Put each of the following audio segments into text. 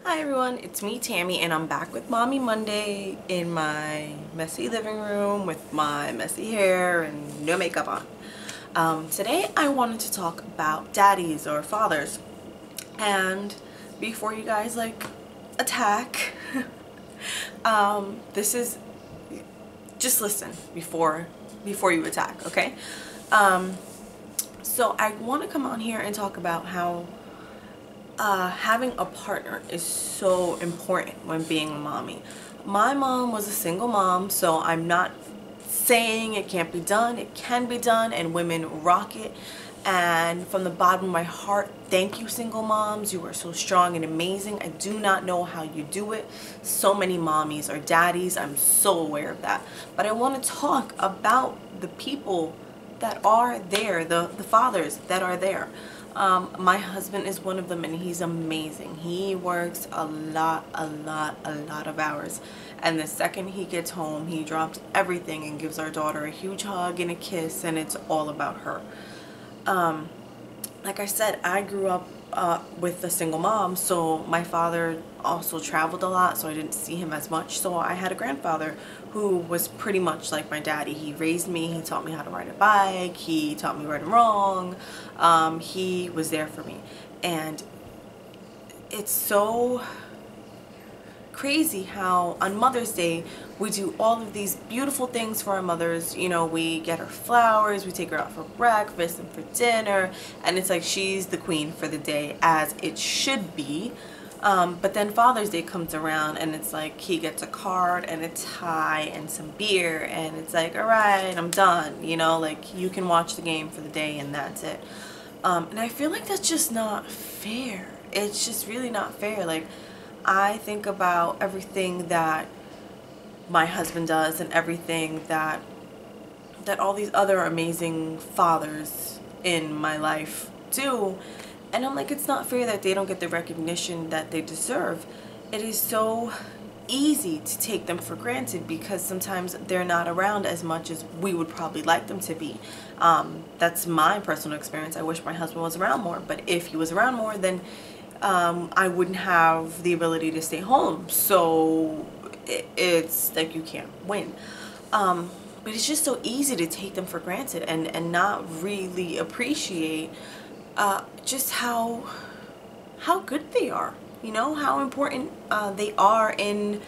Hi everyone, it's me Tammy and I'm back with Mommy Monday in my messy living room with my messy hair and no makeup on. Today I wanted to talk about daddies or fathers, and before you guys attack, this is, just listen before you attack, okay? So I want to come on here and talk about how having a partner is so important when being a mommy. My mom was a single mom, so I'm not saying it can't be done. It can be done, and women rock it. And from the bottom of my heart, thank you, single moms. You are so strong and amazing. I do not know how you do it. So many mommies or daddies. I'm so aware of that. But I want to talk about the people that are there, the fathers that are there. My husband is one of them, and he's amazing. He works a lot of hours, and the second he gets home, he drops everything and gives our daughter a huge hug and a kiss, and it's all about her. Like I said, I grew up with a single mom, so my father also traveled a lot, so I didn't see him as much. So I had a grandfather who was pretty much like my daddy. He raised me, he taught me how to ride a bike, he taught me right and wrong. He was there for me, and it's so crazy how on Mother's Day we do all of these beautiful things for our mothers. You know, we get her flowers, we take her out for breakfast and for dinner, and it's like she's the queen for the day, as it should be. But then Father's Day comes around, and it's like he gets a card and a tie and some beer, and it's like, all right, I'm done, you know, like you can watch the game for the day and that's it. And I feel like that's just not fair. It's just really not fair. Like, I think about everything that my husband does and everything that all these other amazing fathers in my life do, and I'm like, it's not fair that they don't get the recognition that they deserve. It is so easy to take them for granted because sometimes they're not around as much as we would probably like them to be. That's my personal experience. I wish my husband was around more, but if he was around more, then I wouldn't have the ability to stay home. So it's like you can't win. But it's just so easy to take them for granted and not really appreciate just how good they are, you know, how important they are in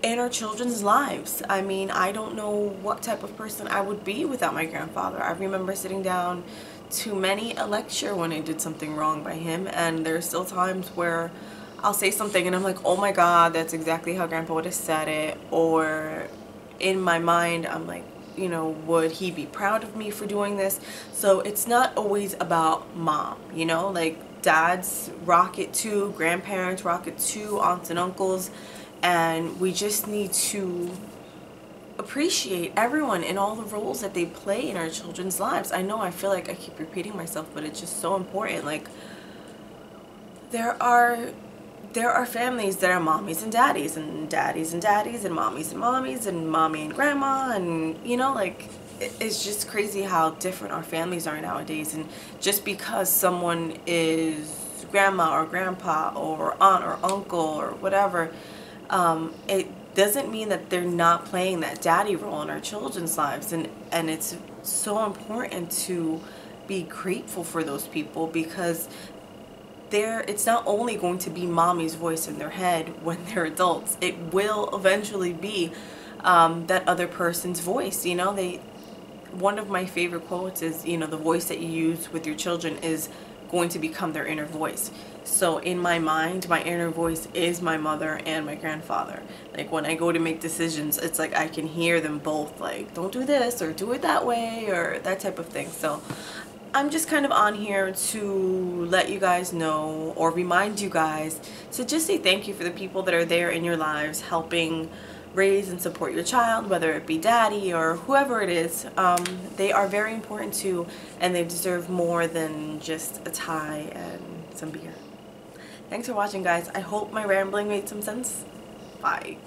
our children's lives. I mean, I don't know what type of person I would be without my grandfather. I remember sitting down to many a lecture when I did something wrong by him, and there's still times where I'll say something and I'm like, oh my god, that's exactly how Grandpa would have said it. Or in my mind I'm like, you know, would he be proud of me for doing this? So it's not always about mom, you know, like dads rock it too, grandparents rock it too, aunts and uncles, and we just need to appreciate everyone and all the roles that they play in our children's lives. I know I feel like I keep repeating myself, but it's just so important. Like, there are families that are mommies and daddies, and daddies and daddies, and mommies and mommies, and mommy and grandma, and you know, like, it's just crazy how different our families are nowadays. And just because someone is grandma or grandpa or aunt or uncle or whatever, it doesn't mean that they're not playing that daddy role in our children's lives. And it's so important to be grateful for those people, because it's not only going to be mommy's voice in their head when they're adults. It will eventually be that other person's voice. You know, one of my favorite quotes is, you know, the voice that you use with your children is going to become their inner voice. So in my mind, my inner voice is my mother and my grandfather. Like, when I go to make decisions, it's like I can hear them both, like, don't do this or do it that way, or that type of thing. So I'm just kind of on here to let you guys know, or remind you guys to just say thank you for the people that are there in your lives helping raise and support your child, whether it be daddy or whoever it is. They are very important too, and they deserve more than just a tie and some beer. Thanks for watching, guys. I hope my rambling made some sense. Bye.